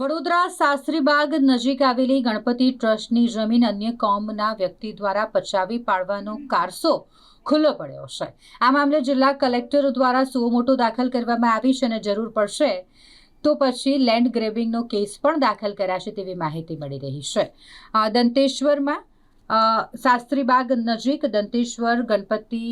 વડોદરા શાસ્ત્રીબાગ નજીક આવેલી ગણપતિ ટ્રસ્ટની જમીન અન્ય કોમના વ્યક્તિ દ્વારા પચાવી પાડવાનો કારસો ખુલ્લો પડ્યો છે। આ મામલે જિલ્લા કલેક્ટર દ્વારા સુઓ મોટો દાખલ કરવામાં આવી છે અને જરૂર પડશે તો પછી લેન્ડ ગ્રેબિંગનો કેસ પણ દાખલ કરાશે તેવી માહિતી મળી રહી છે। દંતેશ્વરમાં શાસ્ત્રીબાગ નજીક દંતેશ્વર ગણપતિ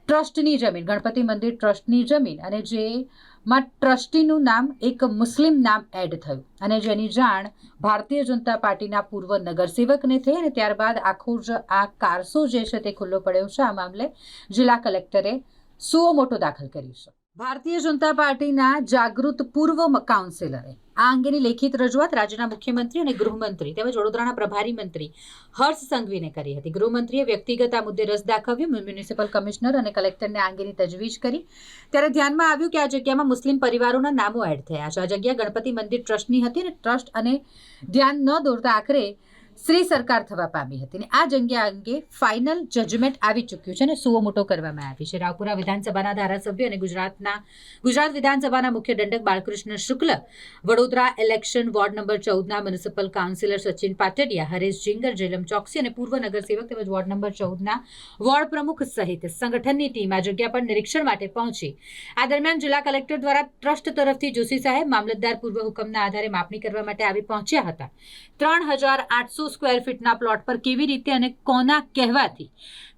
ટ્રસ્ટની જમીન ગણપતિ મંદિર ટ્રસ્ટની જમીન અને જેમાં ટ્રસ્ટીનું નામ એક મુસ્લિમ નામ એડ થયું અને જેની જાણ ભારતીય જનતા પાર્ટીના પૂર્વ નગરસેવકને થઈ અને ત્યારબાદ આખો જ આ કારસો જે છે તે ખુલ્લો પડ્યો છે। આ મામલે જિલ્લા કલેક્ટરે સુઓ મોટો દાખલ કરી છે। ભારતીય જનતા પાર્ટીના જાગૃત પૂર્વ કાઉન્સિલરે આ અંગેની લેખિત રજૂઆત રાજ્યના મુખ્યમંત્રી અને ગૃહમંત્રી તેમજ વડોદરાના પ્રભારી મંત્રી હર્ષ સંઘવીને કરી હતી। ગૃહમંત્રીએ વ્યક્તિગત આ મુદ્દે રસ દાખવ્યો। મ્યુનિસિપલ કમિશનર અને કલેક્ટરને આ અંગેની તજવીજ કરી ત્યારે ધ્યાનમાં આવ્યું કે આ જગ્યામાં મુસ્લિમ પરિવારોના નામો એડ થયા છે। આ જગ્યા ગણપતિ મંદિર ટ્રસ્ટની હતી અને ટ્રસ્ટ અને ધ્યાન ન દોરતા આખરે શ્રી સરકાર થવા પામી હતી અને આ જગ્યા અંગે ફાઇનલ જજમેન્ટ આવી ચૂક્યું છે અને સુઓ મોટો કરવામાં આવી છે। રાવપુરા વિધાનસભાના ધારાસભ્ય અને ગુજરાત વિધાનસભાના મુખ્ય દંડક Balkrishna Shukla, Vadodara election ward number 14ના મ્યુનિસિપલ કાઉન્સિલર સચિન પાટડિયા, હરેશ જિંગર, જેલમ ચોકસી અને પૂર્વ નગરસેવક તેમજ વોર્ડ નંબર 14ના વોર્ડ પ્રમુખ સહિત સંગઠનની ટીમ આ જગ્યા પર નિરીક્ષણ માટે પહોંચી। આ દરમિયાન જિલ્લા કલેક્ટર દ્વારા ટ્રસ્ટ તરફથી જોશી સાહેબ મામલતદાર પૂર્વ હુકમના આધારે માપણી કરવા માટે આવી પહોંચ્યા હતા। 3800 સ્ક્વેર ફીટના પ્લોટ પર કેવી રીતે અને કોના કહેવાથી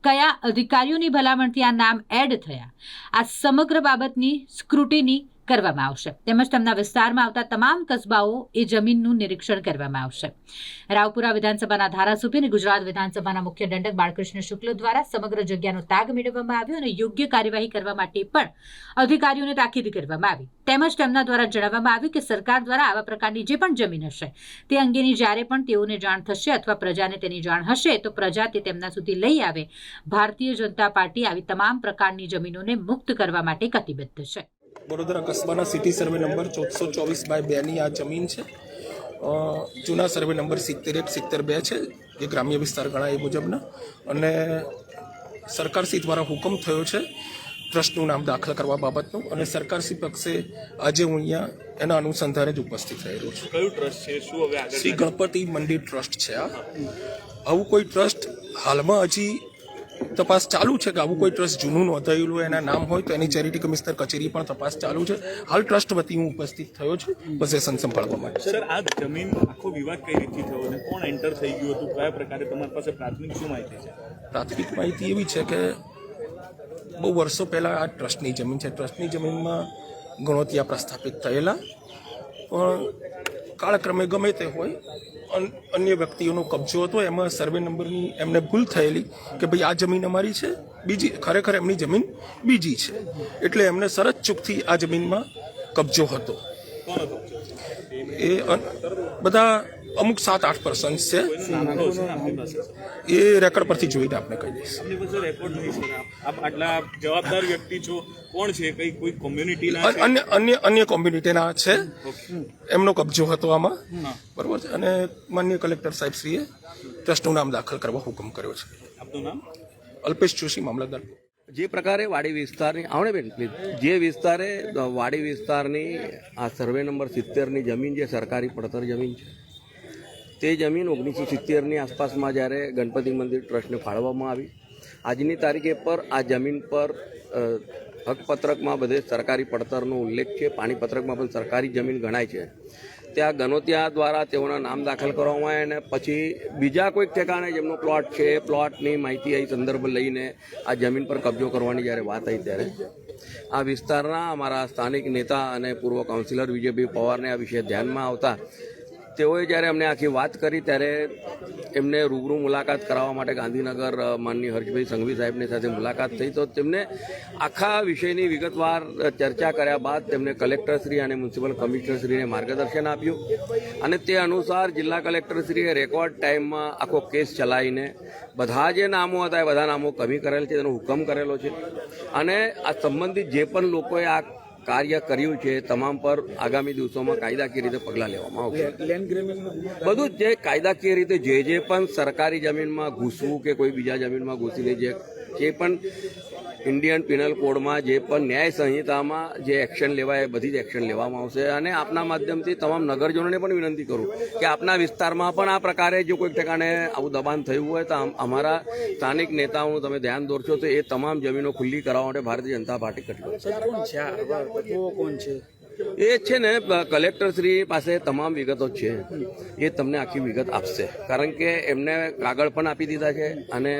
કયા અધિકારીઓની ભલામણથી આ નામ એડ થયા, આ સમગ્ર બાબતની સ્ક્રુટિની કરવામાં આવશે તેમજ તેમના વિસ્તારમાં આવતા તમામ કસ્બાઓ એ જમીનનું નિરીક્ષણ કરવામાં આવશે। રાવપુરા વિધાનસભાના ધારાસભ્ય અને ગુજરાત વિધાનસભાના મુખ્ય દંડક બાલકૃષ્ણ શુક્લ દ્વારા સમગ્ર જગ્યાનો તાગ મેળવવામાં આવ્યો અને યોગ્ય કાર્યવાહી કરવા માટે પણ અધિકારીઓને તાકીદ કરવામાં આવી તેમજ તેમના દ્વારા જણાવવામાં આવ્યું કે સરકાર દ્વારા આવા પ્રકારની જે પણ જમીન હશે તે અંગેની જ્યારે પણ તેઓને જાણ થશે અથવા પ્રજાને તેની જાણ હશે તો પ્રજા તે તેમના સુધી લઈ આવે। ભારતીય જનતા પાર્ટી આવી તમામ પ્રકારની જમીનોને મુક્ત કરવા માટે કટિબદ્ધ છે। વડોદરા કસ્બાના સિટી સર્વે નંબર 1424/2ની આ જમીન છે। જૂના સર્વે નંબર 71-72 છે, જે ગ્રામ્ય વિસ્તાર ગણાય એ મુજબના, અને સરકારશ્રી દ્વારા હુકમ થયો છે ટ્રસ્ટનું નામ દાખલ કરવા બાબતનું અને સરકારશ્રી પક્ષે આજે હું અહીંયા એના અનુસંધાને જ ઉપસ્થિત રહેલો છું। કયું ટ્રસ્ટ છે? શું હવે આગળ? શ્રી ગણપતિ મંદિર ટ્રસ્ટ છે। આવું કોઈ ટ્રસ્ટ હાલમાં હજી તપાસ ચાલુ છે કે આવું કોઈ ટ્રસ્ટ જૂનું નોંધાયેલું એના નામ હોય તો એની ચેરિટી કમિશનર કચેરી પણ તપાસ ચાલુ છે। હાલ ટ્રસ્ટ વતી હું ઉપસ્થિત થયો છું પોઝેશન સંભાળવા માટે। સર, આ જમીન આખો વિવાદ કઈ રીતથી થયો અને કોણ એન્ટર થઈ ગયું હતું, કયા પ્રકારે તમારી પાસે પ્રાથમિક શું માહિતી છે? પ્રાથમિક માહિતી એવી છે કે બહુ વર્ષો પહેલાં આ ટ્રસ્ટની જમીન છે। ટ્રસ્ટની જમીનમાં ગણોતિયા પ્રસ્થાપિત થયેલા, પણ કાળક્રમે ગમે તે હોય અન્ય વ્યક્તિઓનો કબજો હતો, એમાં સર્વે નંબરની એમને ભૂલ થયેલી કે ભાઈ આ જમીન અમારી છે, બીજી ખરેખર એમની જમીન બીજી છે, એટલે એમને શરત ચૂકથી આ જમીનમાં કબજો હતો। એ બધા અમુક 7-8 પર્સન્સ છે, એ રેકોર્ડ પરથી જોઈને આપણે કહી દઈશ। રેકોર્ડ નહીં સર, આપ આટલા જવાબદાર વ્યક્તિ છો, કોણ છે? કોઈ કોમ્યુનિટીના અન્ય કોમ્યુનિટીના છે, એમનો કબજો હતો આમાં, બરોબર છે, અને માનનીય કલેક્ટર સાહેબ શ્રીએ ટ્રસ્ટનું નામ દાખલ કરવા હુકમ કર્યો છે। આપનું નામ? અલ્પેશ જોશી, મામલતદાર। જે પ્રકારે વાડી વિસ્તારની બેન પ્લીઝ જે વિસ્તારે વાડી વિસ્તારની આ સર્વે નંબર 70ની જમીન જે સરકારી પડતર જમીન છે, તે જમીન 1970ની આસપાસમાં જ્યારે ગણપતિ મંદિર ટ્રસ્ટને ફાળવવામાં આવી, આજની તારીખે પર આ જમીન પર હકપત્રકમાં બધે સરકારી પડતરનો ઉલ્લેખ છે, પાણીપત્રકમાં પણ સરકારી જમીન ગણાય છે। ત્યાં ગણોતિયા દ્વારા તેઓના નામ દાખલ કરવામાં આવે અને પછી બીજા કોઈક ઠેકાણે જેમનો પ્લોટ છે એ પ્લોટની માહિતી અહીં સંદર્ભ લઈને આ જમીન પર કબજો કરવાની જ્યારે વાત આવી ત્યારે આ વિસ્તારના અમારા સ્થાનિક નેતા અને પૂર્વ કાઉન્સિલર વિજયભાઈ પવારને આ વિષય ધ્યાનમાં આવતા તેઓએ જ્યારે અમને આખી વાત કરી ત્યારે એમને રૂબરૂ મુલાકાત કરાવવા માટે ગાંધીનગર માનનીય હર્ષભાઈ સંઘવી સાહેબની સાથે મુલાકાત થઈ, તો તેમને આખા વિષયની વિગતવાર ચર્ચા કર્યા બાદ તેમને કલેક્ટરશ્રી અને મ્યુનિસિપલ કમિશનરશ્રીને માર્ગદર્શન આપ્યું અને તે અનુસાર જિલ્લા કલેક્ટરશ્રીએ રેકોર્ડ ટાઈમમાં આખો કેસ ચલાવીને બધા જે નામો હતા એ બધા નામો કમી કરેલ છે, તેનો હુકમ કરેલો છે અને આ સંબંધિત જે પણ લોકોએ આ કાર્ય કર્યું છે તમામ પર આગામી દિવસોમાં કાયદાકીય રીતે પગલાં લેવામાં આવશે। બધું જ જે કાયદાકીય રીતે જે પણ સરકારી જમીનમાં ઘૂસવું કે કોઈ બીજા જમીનમાં ઘૂસીને જે પણ ઇન્ડિયન પિનલ કોડમાં જે પણ ન્યાય સંહિતામાં જે એક્શન લેવાય એ બધી જ એક્શન લેવામાં આવશે. અને આપના માધ્યમથી તમામ નગરજનોને પણ વિનંતી કરું કે આપના વિસ્તારમાં પણ આ પ્રકારે જો કોઈક ઠેકાણે આવું દબાણ થયું હોય તો અમારા સ્થાનિક નેતાઓનું તમે ધ્યાન દોરશો તો એ તમામ જમીનો ખુલ્લી કરાવવા માટે ભારતીય જનતા પાર્ટી કટિબદ્ધ કોણ છે? એ છે ને કલેક્ટરશ્રી પાસે તમામ વિગતો છે, એ તમને આખી વિગત આપશે, કારણ કે એમને કાગળ પણ આપી દીધા છે અને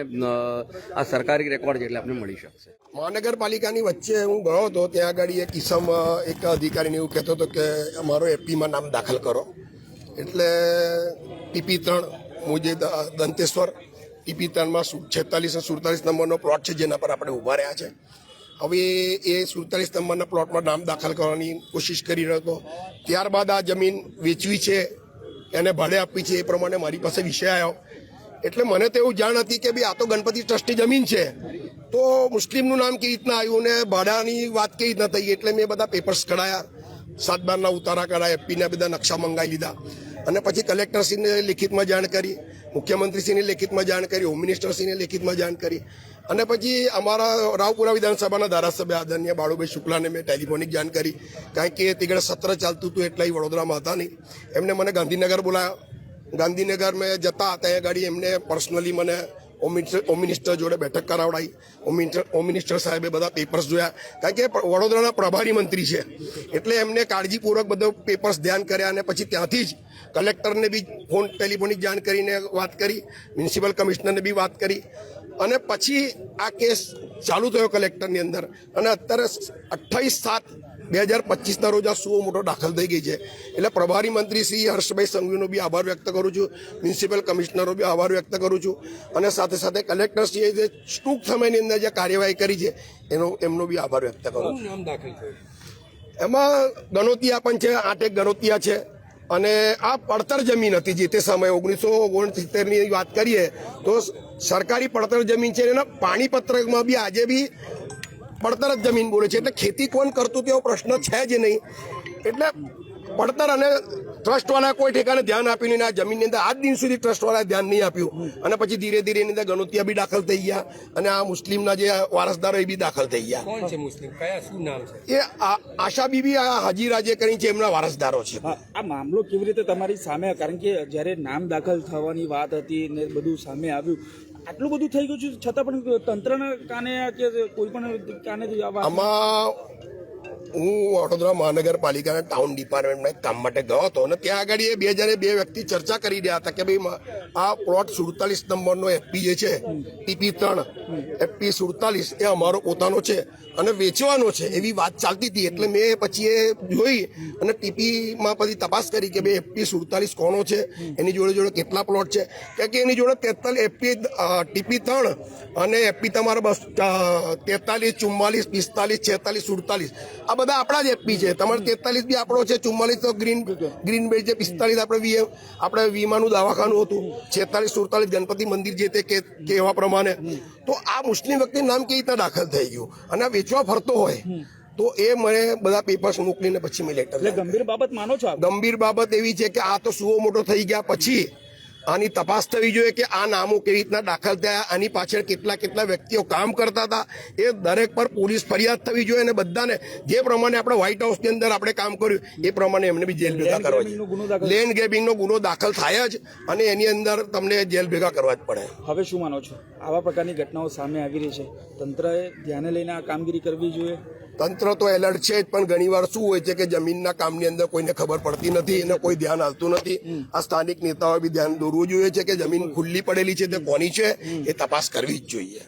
આ સરકારી રેકોર્ડ છે એટલે આપને મળી શકશે. મહાનગરપાલિકાની વચ્ચે હું ગયો હતો, ત્યાં આગળ એક કિસ્સામ એક અધિકારીને એવું કહેતો હતો કે અમારો એપીમાં નામ દાખલ કરો. એટલે PP3 મુજે દંતેશ્વર PP3માં 46 અને 47 નંબરનો પ્લોટ છે જેના પર આપણે ઊભા રહ્યા છે. હવે એ 47 નંબરના પ્લોટમાં નામ દાખલ કરવાની કોશિશ કરી રહ્યો હતો. ત્યારબાદ આ જમીન વેચવી છે, એને ભાડે આપવી છે, એ પ્રમાણે મારી પાસે વિષય આવ્યો. એટલે મને તો એવું જાણ હતી કે ભાઈ આ તો ગણપતિ ટ્રસ્ટની જમીન છે, તો મુસ્લિમનું નામ કેવી રીતના આવ્યું ને ભાડાની વાત કેવી રીતના થઈ. એટલે મેં બધા પેપર્સ કઢાયા, 7/12ના ઉતારા કઢાયા, એપીના બધા નકશા મંગાવી લીધા અને પછી કલેક્ટરશ્રીને લેખિતમાં જાણ કરી, મુખ્યમંત્રીશ્રીને લેખિતમાં જાણ કરી, હોમ મિનિસ્ટરશ્રીને લેખિતમાં જાણ કરી અને પછી અમારા રાવપુરા વિધાનસભાના ધારાસભ્ય આદરણીય બાળુભાઈ શુક્લાને મેં ટેલિફોનિક જાણ કરી, કારણ કે તે સત્ર ચાલતું હતું એટલે વડોદરામાં હતા નહીં. એમને મને ગાંધીનગર બોલાયા. ગાંધીનગર મેં જતા ત્યાં ગાડી એમને પર્સનલી મને હોમ મિનિસ્ટર જોડે બેઠક કરાવડાવી. હોમ મિનિસ્ટર સાહેબે બધા પેપર્સ જોયા, કારણ કે વડોદરાના પ્રભારી મંત્રી છે એટલે એમને કાળજીપૂર્વક બધો પેપર્સ ધ્યાન કર્યા અને પછી ત્યાંથી જ કલેક્ટરને બી ટેલિફોનિક જાણ કરીને વાત કરી, મ્યુનિસિપલ કમિશનરને બી વાત કરી અને પછી આ કેસ ચાલુ થયો કલેક્ટરની અંદર. અને અત્યારે 28/7/2025ના રોજ આ સુઓ મોટો દાખલ થઈ ગઈ છે. એટલે પ્રભારી મંત્રી શ્રી હર્ષભાઈ સંઘવીનો બી આભાર વ્યક્ત કરું છું, મ્યુનિસિપલ કમિશનરનો બી આભાર વ્યક્ત કરું છું અને સાથે સાથે કલેક્ટરશ્રીએ જે ટૂંક સમયની અંદર જે કાર્યવાહી કરી છે એમનો બી આભાર વ્યક્ત કરું છું. એમાં ગણોતિયા પણ છે, 8 ગણોતિયા છે અને આ પડતર જમીન હતી. જે તે સમયે 1969ની વાત કરીએ તો સરકારી પડતર જમીન છે. એના પાણીપત્રકમાં બી આજે બી પડતર જ જમીન બોલે છે. એટલે ખેતી કોણ કરતું તેવો પ્રશ્ન છે જ નહીં. એટલે પડતર અને ટ્રસ્ટવાળા કોઈ ઠેકાને ધ્યાન આપ્યું નહીં. આ જમીનની અંદર આજ દિન સુધી ટ્રસ્ટવાળાએ ધ્યાન નહીં આપ્યું અને પછી ધીરે ધીરે એની અંદર ગણોતિયા બી દાખલ થઈ ગયા અને આ મુસ્લિમના જે વારસદારો એ બી દાખલ થઈ ગયા. કોણ છે મુસ્લિમ? કયા શું નામ છે? એ આશા બીબી આ હાજી રાજે કરી છે, એમના વારસદારો છે. આ મામલો કેવી રીતે તમારી સામે, કારણ કે જ્યારે નામ દાખલ થવાની વાત હતી ને બધું સામે આવ્યું, આટલું બધું થઈ ગયું છે છતાં પણ તંત્રના કાને કે કોઈ પણ કાને આમાં હું વડોદરા મહાનગરપાલિકાના ટાઉન ડિપાર્ટમેન્ટમાં એક કામ માટે ગયો હતો અને ત્યાં આગળ એ 2 વ્યક્તિ ચર્ચા કરી રહ્યા હતા કે ભાઈ આ પ્લોટ 47 નંબરનો એફપી જે છે PP3 FP 47 એ અમારો પોતાનો છે અને વેચવાનો છે એવી વાત ચાલતી હતી. એટલે મેં પછી એ જોઈ અને ટીપીમાં પછી તપાસ કરી કે ભાઈ FP 47 કોનો છે, એની જોડે જોડે કેટલા પ્લોટ છે, કે એની જોડે 43 FP TP3 અને FP તમારા 43, 44, 45, 46, 47 આ બધા આપણા જ એફપી છે. તમારે 43 બી આપણો છે, 44 તો ગ્રીન બેલ્ટ છે, 45 આપણે વીમાનું દવાખાનું હતું, 46, 47 ગણપતિ મંદિર જે તે કહેવા પ્રમાણે. તો આ મુસ્લિમ વ્યક્તિનું નામ કેવી રીતે દાખલ થઈ ગયું અને વેચવા ફરતો હોય તો એ મને બધા પેપર્સ મોકલીને પછી મેં લેટર. ગંભીર બાબત માનો છો? ગંભીર બાબત એવી છે કે આ તો સુઓ મોટો થઈ ગયા પછી આની તપાસ થવી જોઈએ કે આ નામો કેવી રીતના દાખલ થયા, આની પાછળ કેટલા વ્યક્તિઓ કામ કરતા હતા, એ દરેક પર પોલીસ ફરિયાદ થવી જોઈએ અને બધાને જે પ્રમાણે આપણે વ્હાઇટ હાઉસની અંદર આપણે કામ કર્યું એ પ્રમાણે એમને બી જેલ ભેગા કરવા જોઈએ. લેન્ડ ગ્રેબિંગનો ગુનો દાખલ થાય જ અને એની અંદર તમને જેલ ભેગા કરવા જ પડે. હવે શું માનો છો? આવા પ્રકારની ઘટનાઓ સામે આવી રહી છે, તંત્રએ ધ્યાને લઈને આ કામગીરી કરવી જોઈએ. તંત્ર તો એલર્ટ છે જ, પણ ઘણીવાર શું હોય છે કે જમીનના કામની અંદર કોઈને ખબર પડતી નથી અને કોઈ ધ્યાન આવતું નથી. આ સ્થાનિક નેતાઓએ બી ધ્યાન દોરવું જોઈએ છે કે જમીન ખુલ્લી પડેલી છે તે કોની છે એ તપાસ કરવી જ જોઈએ.